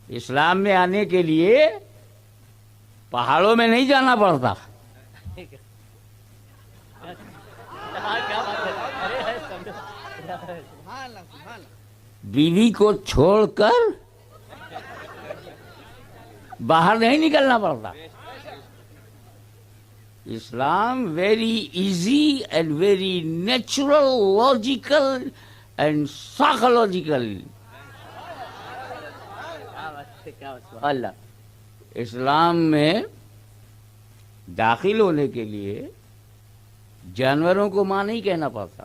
اسلام میں آنے کے لیے پہاڑوں میں نہیں جانا پڑتا، بیوی کو چھوڑ کر باہر نہیں نکلنا پڑتا۔ Islam very easy and very natural, logical and psychological. اسلام میں داخل ہونے کے لیے جانوروں کو ماں نہیں کہنا پڑتا،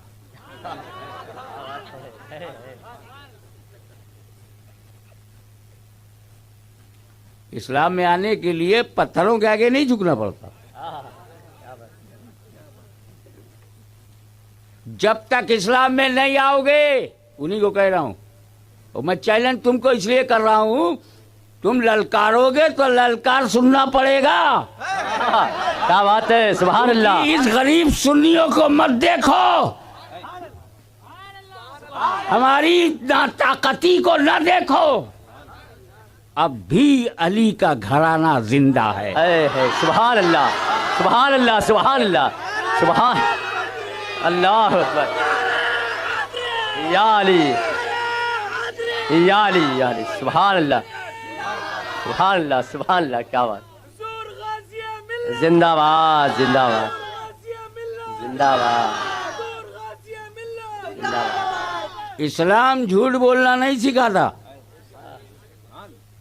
اسلام میں آنے کے لیے پتھروں کے آگے نہیں جھکنا پڑتا۔ جب تک اسلام میں نہیں آؤ گے، انہی کو کہہ رہا ہوں، اور میں چیلنج تم کو اس لیے کر رہا ہوں، تم للکارو گے تو للکار سننا پڑے گا۔ کیا بات ہے، سبحان اللہ۔ اس غریب سنیوں کو مت دیکھو، ہماری ناطاقتی کو نہ دیکھو، اب بھی علی کا گھرانہ زندہ ہے۔ سبحان اللہ، سبحان اللہ، سبحان اللہ، سبحان اللہ اکبر۔ یا علی، یا علی، یا علی، سبحان اللہ، سبحان اللہ، سبحان اللہ۔ کیا بات، زندہ باد، زندہ باد، زندہ باد، زندہ باد۔ اسلام جھوٹ بولنا نہیں سکھاتا،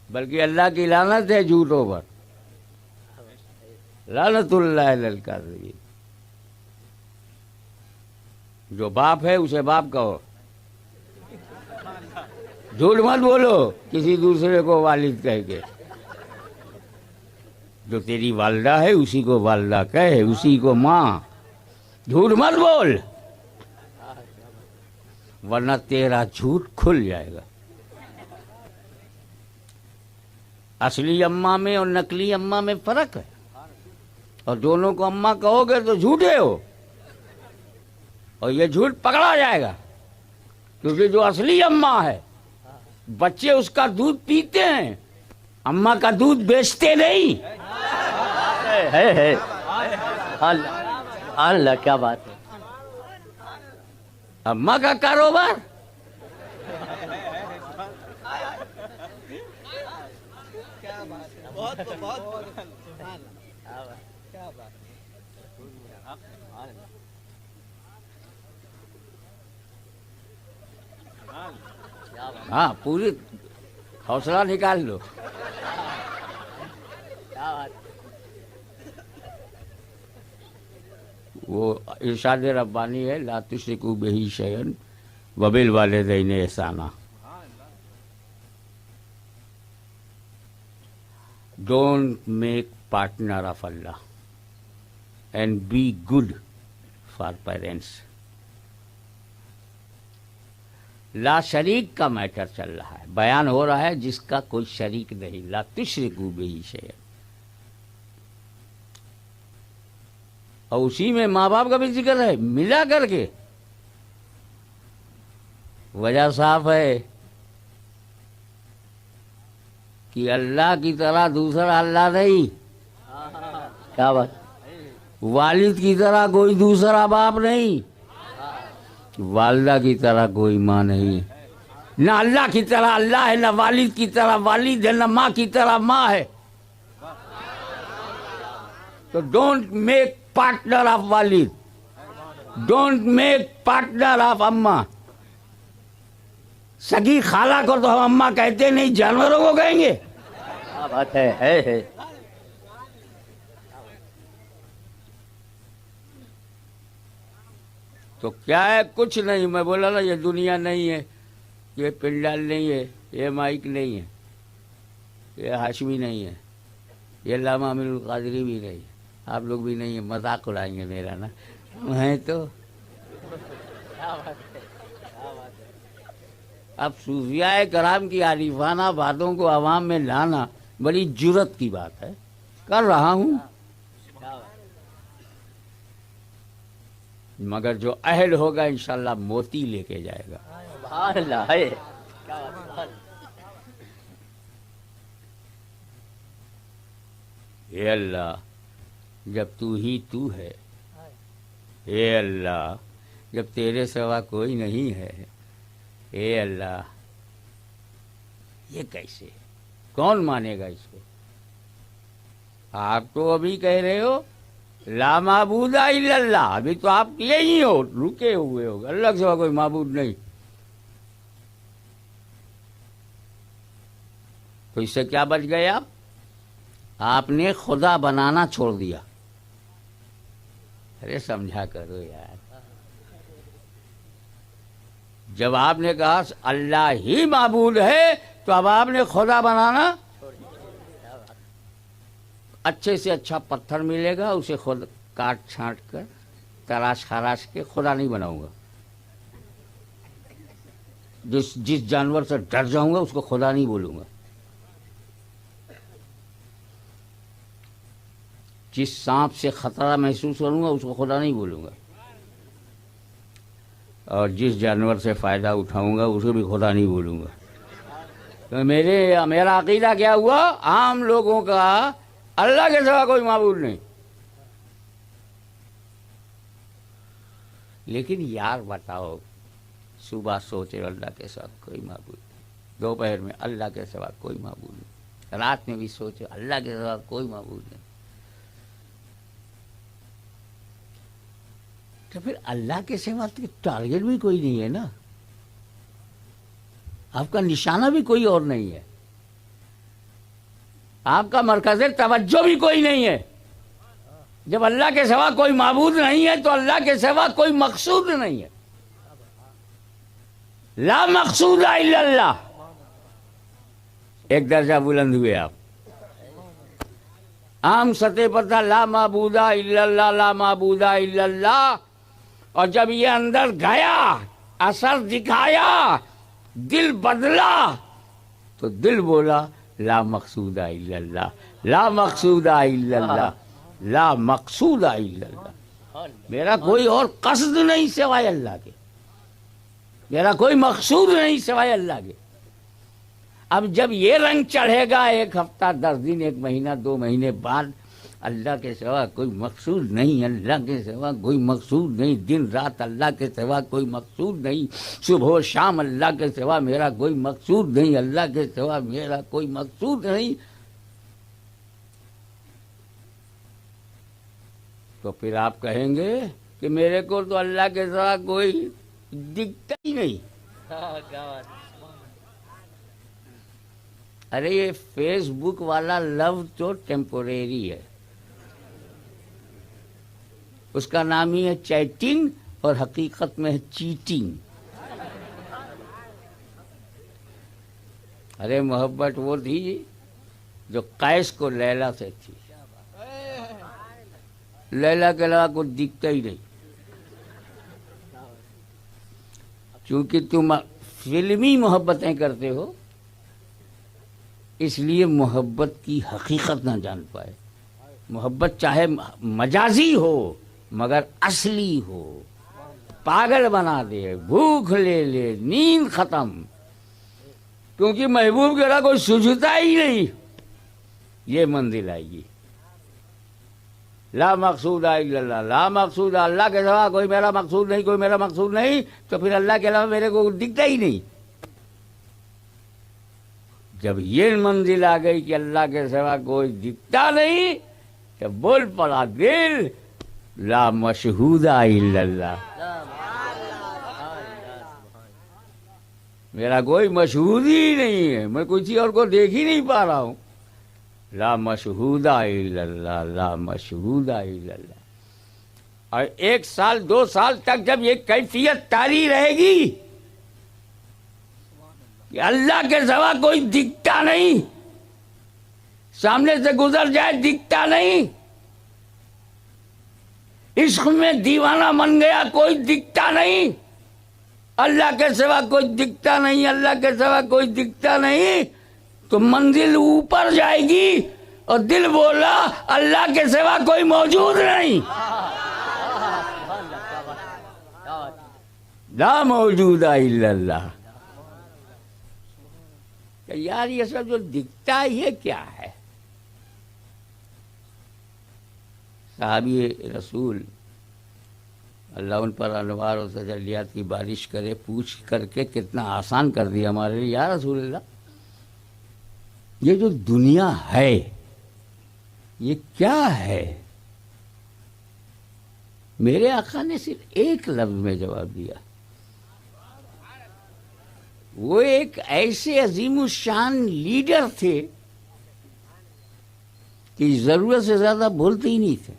بلکہ اللہ کی لعنت ہے جھوٹوں پر، لعنت اللہ علی الکاذبین۔ جو باپ ہے اسے باپ کہو، جھوٹ مت بولو کسی دوسرے کو والد کہہ کے۔ جو تیری والدہ ہے اسی کو والدہ کہے، اسی کو ماں، جھوٹ مت بول، ورنہ تیرا جھوٹ کھل جائے گا۔ اصلی اماں میں اور نقلی اماں میں فرق ہے، اور دونوں کو اماں کہو گے تو جھوٹے ہو، اور یہ جھوٹ پکڑا جائے گا، کیونکہ جو اصلی اماں ہے بچے اس کا دودھ پیتے ہیں، اماں کا دودھ بیچتے نہیں۔ اللہ، کیا بات ہے۔ اماں کا کاروبار ہاں، پوری حوصلہ نکال لو۔ وہ ارشاد ربانی ہے، لا تشرکوا بہ شیئا وبالوالدین احسانا۔ Don't make partner of Allah and be good for parents۔ لا شریک کا میٹر چل رہا ہے، بیان ہو رہا ہے جس کا کوئی شریک نہیں، لا تشرکوا بہ شیئا، اور اسی میں ماں باپ کا بھی ذکر ہے ملا کر کے۔ وجہ صاف ہے کہ اللہ کی طرح دوسرا اللہ نہیں، کیا بات، والد کی طرح کوئی دوسرا باپ نہیں، والدہ کی طرح کوئی ماں نہیں، نہ اللہ کی طرح اللہ ہے، نہ والد کی طرح والد ہے، نہ ماں کی طرح ماں ہے۔ تو ڈونٹ میک پارٹنر آف والد، ڈونٹ میک پارٹنر آف اماں۔ سگی خالہ کو تو ہم اماں کہتے نہیں، جانوروں کو کہیں گے؟ کیا بات ہے۔ تو کیا ہے، کچھ نہیں۔ میں بولا نا یہ دنیا نہیں ہے، یہ پنڈال نہیں ہے، یہ مائک نہیں ہے، یہ ہاشمی نہیں ہے، یہ علامہ امیر القادری بھی نہیں ہے، آپ لوگ بھی نہیں ہیں، مذاق اڑائیں گے میرا نا، ہیں تو۔ اب صوفیاء کرام کی عارفانہ باتوں کو عوام میں لانا بڑی جرت کی بات ہے، کر رہا ہوں، مگر جو اہل ہوگا انشاءاللہ موتی لے کے جائے گا۔ سبحان اللہ ہے۔ اے اللہ جب تو ہی تو ہے، اے اللہ جب تیرے سوا کوئی نہیں ہے، اے اللہ یہ کیسے، کون مانے گا اس کو؟ آپ تو ابھی کہہ رہے ہو لا معبود الا اللہ، ابھی تو آپ یہی ہو، رکے ہوئے ہو، اللہ کے سوا کوئی معبود نہیں. تو اس سے کیا بچ گئے آپ نے خدا بنانا چھوڑ دیا. ارے سمجھا کرو یار، جب آپ نے کہا اللہ ہی معبود ہے تو اب آپ نے خدا بنانا، اچھے سے اچھا پتھر ملے گا اسے خود کاٹ چھانٹ کر تراش خراش کے خدا نہیں بناؤں گا. جس جانور سے ڈر جاؤں گا اس کو خدا نہیں بولوں گا. جس سانپ سے خطرہ محسوس کروں گا اس کو خدا نہیں بولوں گا. اور جس جانور سے فائدہ اٹھاؤں گا اسے بھی خدا نہیں بولوں گا. تو میرا عقیدہ کیا ہوا؟ عام لوگوں کا اللہ کے سوا کوئی معبود نہیں. لیکن یار بتاؤ، صبح سوچے اللہ کے سوا کوئی معبود نہیں، دوپہر میں اللہ کے سوا کوئی معبود نہیں، رات میں بھی سوچے اللہ کے سوا کوئی معبود نہیں. تو پھر اللہ کے سوا ٹارگیٹ بھی کوئی نہیں ہے نا، آپ کا نشانہ بھی کوئی اور نہیں ہے، آپ کا مرکز توجہ بھی کوئی نہیں ہے. جب اللہ کے سوا کوئی معبود نہیں ہے تو اللہ کے سوا کوئی مقصود نہیں ہے. لا مقصود الا اللہ، ایک درجہ بلند ہوئے آپ. عام سطح پر تھا لا معبود الا اللہ، لا معبود الا اللہ، اور جب یہ اندر گیا، اثر دکھایا، دل بدلا، تو دل بولا لا مقصود الا اللہ، لا مقصود الا اللہ، لا مقصود الا اللہ. میرا کوئی اور قصد نہیں سوائے اللہ کے، میرا کوئی مقصود نہیں سوائے اللہ کے. اب جب یہ رنگ چڑھے گا، 1 ہفتہ 10 دن 1 مہینہ 2 مہینے بعد، اللہ کے سوا کوئی مقصود نہیں، اللہ کے سوا کوئی مقصود نہیں، دن رات اللہ کے سوا کوئی مقصود نہیں، صبح و شام اللہ کے سوا میرا کوئی مقصود نہیں، اللہ کے سوا میرا کوئی مقصود نہیں، تو پھر آپ کہیں گے کہ میرے کو تو اللہ کے سوا کوئی دکھتا ہی نہیں. ارے یہ فیس بک والا لو تو ٹیمپوریری ہے، اس کا نام ہی ہے چیٹنگ، اور حقیقت میں ہے چیٹنگ. ارے محبت وہ تھی جو قیس کو لیلا سے تھی، لیلا کے علاوہ کچھ دکھتا ہی نہیں. چونکہ تم فلمی محبتیں کرتے ہو اس لیے محبت کی حقیقت نہ جان پائے. محبت چاہے مجازی ہو مگر اصلی ہو، پاگل بنا دے، بھوک لے لے، نیند ختم، کیونکہ محبوب کے علاوہ کوئی سوچتا ہی نہیں. یہ منزل آئے گی. لا مقصود الا اللہ، لا مقصود اللہ کے سوا کوئی میرا مقصود نہیں، کوئی میرا مقصود نہیں، تو پھر اللہ کے علاوہ میرے کو دکھتا ہی نہیں. جب یہ منزل آ گئی کہ اللہ کے سوا کوئی دکھتا نہیں، تو بول پڑا دل لا مشہود الا اللہ، میرا کوئی مشہود ہی نہیں ہے، میں کسی اور کو دیکھ ہی نہیں پا رہا ہوں. لا مشہود الا اللہ، لا مشہود الا اللہ. اور 1 سال 2 سال تک جب یہ کیفیت طاری رہے گی کہ اللہ کے سوا کوئی دکھتا نہیں، سامنے سے گزر جائے دکھتا نہیں، عشق میں دیوانہ بن گیا کوئی دکھتا نہیں، اللہ کے سوا کوئی دکھتا نہیں، اللہ کے سوا کوئی دکھتا نہیں، تو منزل اوپر جائے گی اور دل بولا اللہ کے سوا کوئی موجود نہیں، لا موجود الا اللہ. یار یہ سب جو دکھتا ہے یہ کیا ہے؟ صحابی رسول اللہ ان پر انوار و تجلیات کی بارش کرے، پوچھ کر کے کتنا آسان کر دیا ہمارے لیے، یا رسول اللہ یہ جو دنیا ہے یہ کیا ہے؟ میرے آقا نے صرف ایک لفظ میں جواب دیا. وہ ایک ایسے عظیم الشان لیڈر تھے کہ ضرورت سے زیادہ بولتے ہی نہیں تھے.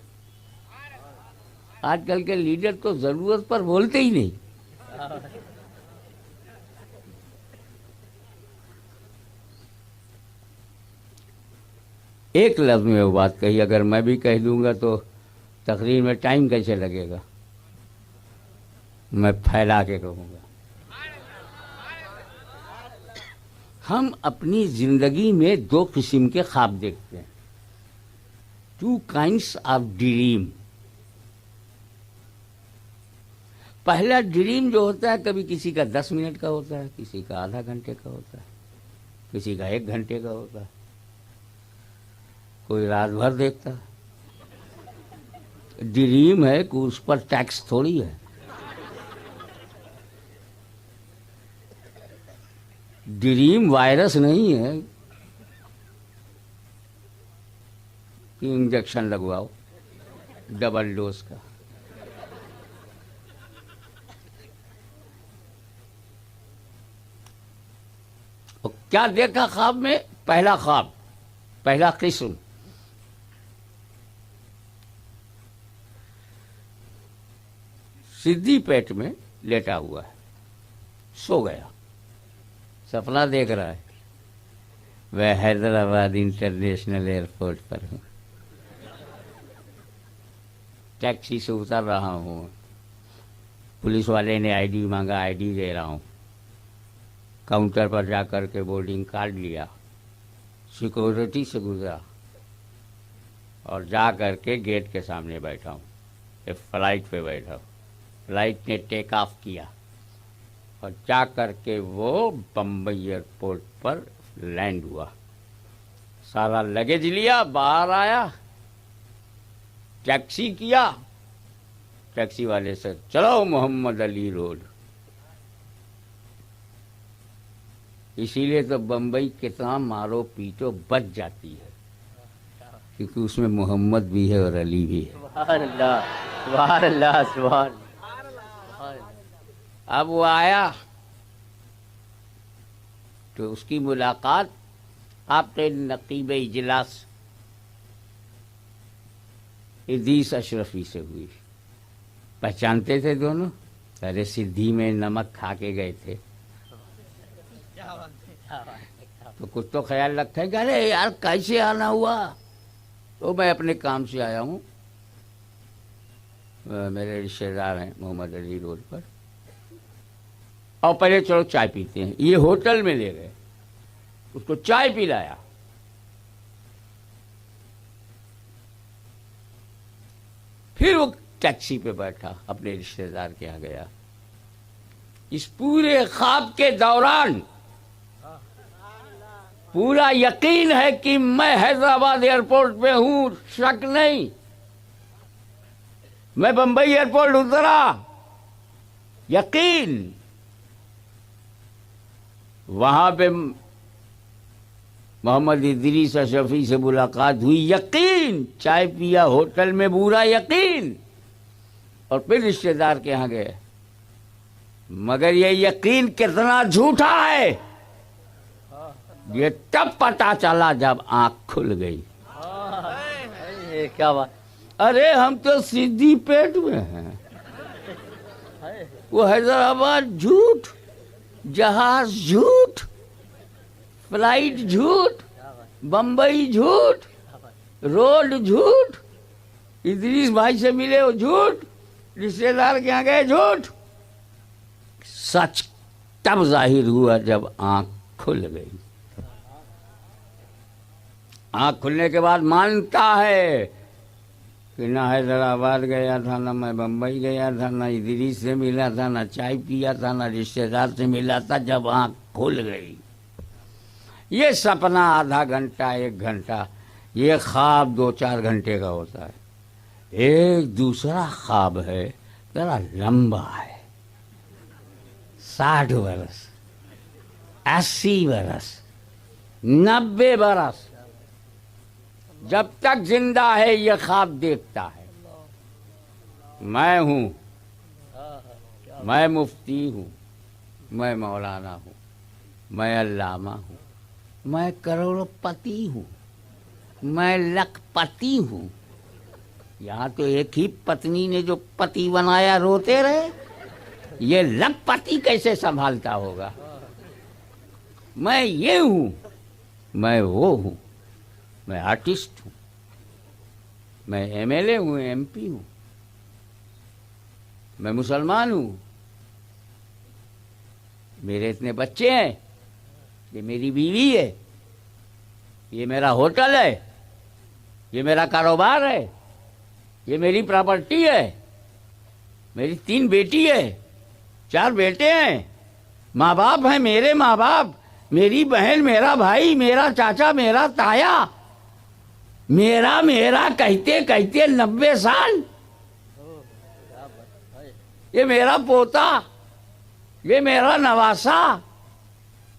آج کل کے لیڈر تو ضرورت پر بولتے ہی نہیں. ایک لفظ میں وہ بات کہی، اگر میں بھی کہہ دوں گا تو تقریر میں ٹائم کیسے لگے گا؟ میں پھیلا کے کہوں گا. ہم اپنی زندگی میں دو قسم کے خواب دیکھتے ہیں. 2 kinds of dream. پہلا ڈریم جو ہوتا ہے کبھی کسی کا 10 منٹ کا ہوتا ہے، کسی کا آدھا گھنٹے کا ہوتا ہے، کسی کا 1 گھنٹے کا ہوتا ہے، کوئی رات بھر دیکھتا ہے. ڈریم ہے کہ اس پر ٹیکس تھوڑی ہے. ڈریم وائرس نہیں ہے کہ انجیکشن لگواؤ ڈبل ڈوز کا. کیا دیکھا خواب میں؟ پہلا خواب، پہلا قسم، سدھی پیٹ میں لیٹا ہوا ہے، سو گیا، سپنا دیکھ رہا ہے میں حیدرآباد انٹرنیشنل ایئرپورٹ پر ہوں، ٹیکسی سے اتر رہا ہوں، پولیس والے نے آئی ڈی مانگا، آئی ڈی دے رہا ہوں، کاؤنٹر پر جا کر کے بورڈنگ کارڈ لیا، سیکورٹی سے گزرا اور جا کر کے گیٹ کے سامنے بیٹھا ہوں. ایک فلائٹ پہ بیٹھا ہوں، فلائٹ نے ٹیک آف کیا اور جا کر کے وہ بمبئی ایئرپورٹ پر لینڈ ہوا. سارا لگیج لیا، باہر آیا، ٹیکسی کیا، ٹیکسی والے سے چلو محمد علی روڈ. اسی لیے تو بمبئی کتنا مارو پیٹو بچ جاتی ہے، کیونکہ اس میں محمد بھی ہے اور علی بھی ہے. سبحان اللہ، سبحان اللہ، سبحان اللہ. اب وہ آیا تو اس کی ملاقات آپ کے نقیب اجلاس ادریس اشرفی سے ہوئی. پہچانتے تھے دونوں؟ ارے سدھی میں نمک کھا کے گئے تھے تو کچھ تو خیال رکھتے کہ ارے یار کیسے آنا ہوا؟ تو میں اپنے کام سے آیا ہوں، میرے رشتے دار ہیں محمد علی روڈ پر، اور پہلے چلو چائے پیتے ہیں. یہ ہوٹل میں لے گئے، اس کو چائے پلایا. پھر وہ ٹیکسی پہ بیٹھا، اپنے رشتے دار کے یہاں گیا. اس پورے خواب کے دوران پورا یقین ہے کہ میں حیدرآباد ایئرپورٹ پہ ہوں، شک نہیں. میں بمبئی ایئرپورٹ اترا، یقین. وہاں پہ محمد ادریس اشرفی سے ملاقات ہوئی، یقین. چائے پیا ہوٹل میں، پورا یقین. اور پھر رشتے دار کے یہاں گئے. مگر یہ یقین کتنا جھوٹا ہے یہ تب پتا چلا جب آنکھ کھل گئی. کیا بات. ارے ہم تو سدھی پیٹ میں ہیں، وہ حیدرآباد جھوٹ، جہاز جھوٹ، فلائٹ جھوٹ، بمبئی جھوٹ، روڈ جھوٹ، ادریس بھائی سے ملے وہ جھوٹ، رشتے دار کے یہاں گئے جھوٹ. سچ تب ظاہر ہوا جب آنکھ کھل گئی. آنکھ کھلنے کے بعد مانتا ہے کہ نہ حیدرآباد گیا تھا، نہ میں بمبئی گیا تھا، نہ ادریس سے ملا تھا، نہ چائے پیا تھا، نہ رشتے دار سے ملا تھا. جب آنکھ کھل گئی، یہ سپنا آدھا گھنٹہ 1 گھنٹہ، یہ خواب 2-4 گھنٹے کا ہوتا ہے. ایک دوسرا خواب ہے ذرا لمبا ہے، 60 برس، 80 برس، 90 برس، جب تک زندہ ہے یہ خواب دیکھتا ہے، میں ہوں، میں مفتی ہوں، میں مولانا ہوں، میں علامہ ہوں، میں کروڑ پتی ہوں، میں لکھ پتی ہوں۔ یہاں تو ایک ہی پتنی نے جو پتی بنایا روتے رہے، یہ لکھ پتی کیسے سنبھالتا ہوگا؟ میں یہ ہوں، میں وہ ہوں، میں آرٹسٹ ہوں، میں ایم ایل اے ہوں، ایم پی ہوں، میں مسلمان ہوں، میرے اتنے بچے ہیں، یہ میری بیوی ہے، یہ میرا ہوٹل ہے، یہ میرا کاروبار ہے، یہ میری پراپرٹی ہے، میری 3 بیٹی ہے، 4 بیٹے ہیں، ماں باپ ہیں، میرے ماں باپ، میری بہن، میرا بھائی، میرا چاچا، میرا تایا، میرا کہتے کہتے 90 سال، یہ میرا پوتا، یہ میرا نواسا،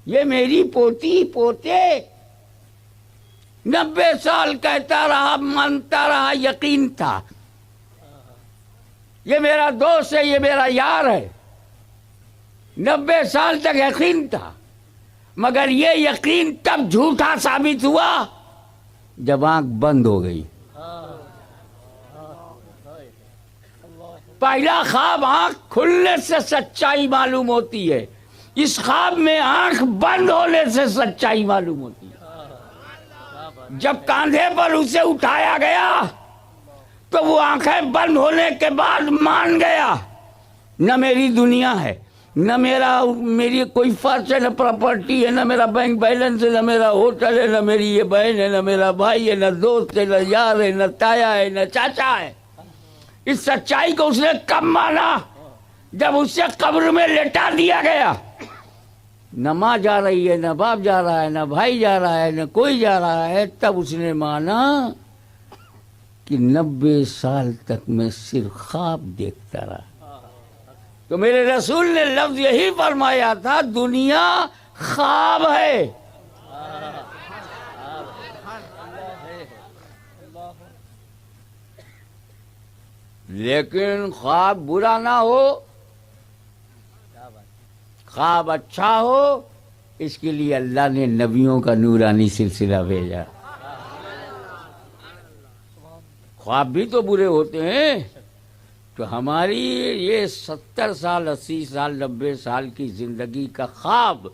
یہ میری پوتی پوتے، 90 سال کہتا رہا، مانتا رہا، یقین تھا، یہ میرا دوست ہے، یہ میرا یار ہے، 90 سال تک یقین تھا، مگر یہ یقین تب جھوٹا ثابت ہوا جب آنکھ بند ہو گئی۔ پہلا خواب آنکھ کھلنے سے سچائی معلوم ہوتی ہے، اس خواب میں آنکھ بند ہونے سے سچائی معلوم ہوتی ہے۔ جب کاندھے پر اسے اٹھایا گیا تو وہ آنکھیں بند ہونے کے بعد مان گیا، نہ میری دنیا ہے، نہ میری کوئی فرض ہے، نہ پراپرٹی ہے، نہ میرا بینک بیلنس ہے، نہ میرا ہوٹل ہے، نہ میری یہ بہن ہے، نہ میرا بھائی ہے، نہ دوست ہے، نہ یار ہے، نہ تایا ہے، نہ چاچا ہے۔ اس سچائی کو اس نے کب مانا؟ جب اسے قبر میں لٹا دیا گیا، نہ ماں جا رہی ہے، نہ باپ جا رہا ہے، نہ بھائی جا رہا ہے، نہ کوئی جا رہا ہے، تب اس نے مانا کہ 90 سال تک میں صرف خواب دیکھتا رہا۔ تو میرے رسول نے لفظ یہی فرمایا تھا، دنیا خواب ہے۔ لیکن خواب برا نہ ہو، خواب اچھا ہو، اس کے لیے اللہ نے نبیوں کا نورانی سلسلہ بھیجا۔ خواب بھی تو برے ہوتے ہیں، تو ہماری یہ 70 سال، 80 سال، 90 سال کی زندگی کا خواب،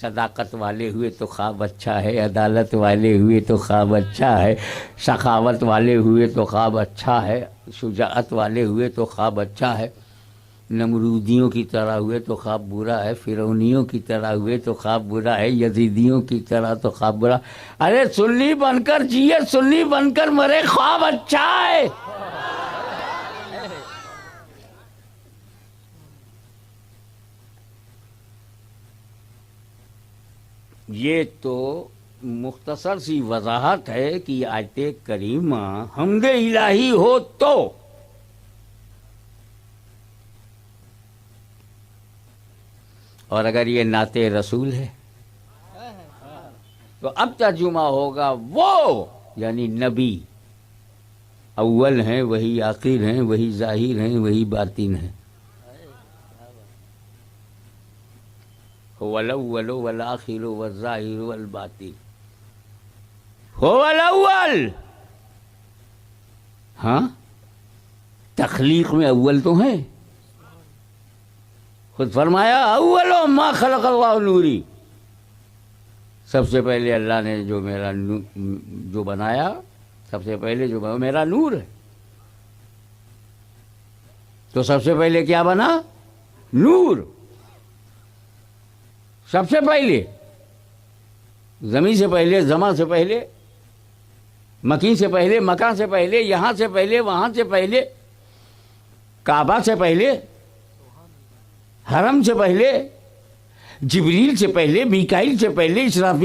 صداقت والے ہوئے تو خواب اچھا ہے، عدالت والے ہوئے تو خواب اچھا ہے، سخاوت والے ہوئے تو خواب اچھا ہے، شجاعت والے ہوئے تو خواب اچھا ہے، نمرودیوں کی طرح ہوئے تو خواب برا ہے، فرعونیوں کی طرح ہوئے تو خواب برا ہے، یزیدیوں کی طرح تو خواب برا۔ ارے سنی بن کر جیے، سنی بن کر مرے، خواب اچھا ہے۔ یہ تو مختصر سی وضاحت ہے کہ آیت کریمہ حمد الہی ہو تو، اور اگر یہ نعت رسول ہے تو اب ترجمہ ہوگا وہ، یعنی نبی اول ہیں، وہی آخر ہیں، وہی ظاہر ہیں، وہی باطن ہیں۔ هو الاول والآخر والظاہر والباطن، هو الاول۔ ہاں، تخلیق میں اول تو ہیں، خود فرمایا اول ما خلق اللہ نوری، سب سے پہلے اللہ نے جو بنایا، سب سے پہلے جو بنا میرا نور ہے۔ تو سب سے پہلے کیا بنا؟ نور۔ سب سے پہلے زمین سے پہلے، زماں سے پہلے، مکین سے پہلے، مکان سے پہلے، یہاں سے پہلے، وہاں سے پہلے، کعبہ سے پہلے، حرم سے پہلے، جبریل سے پہلے، میکائیل سے پہلے، اسرافیل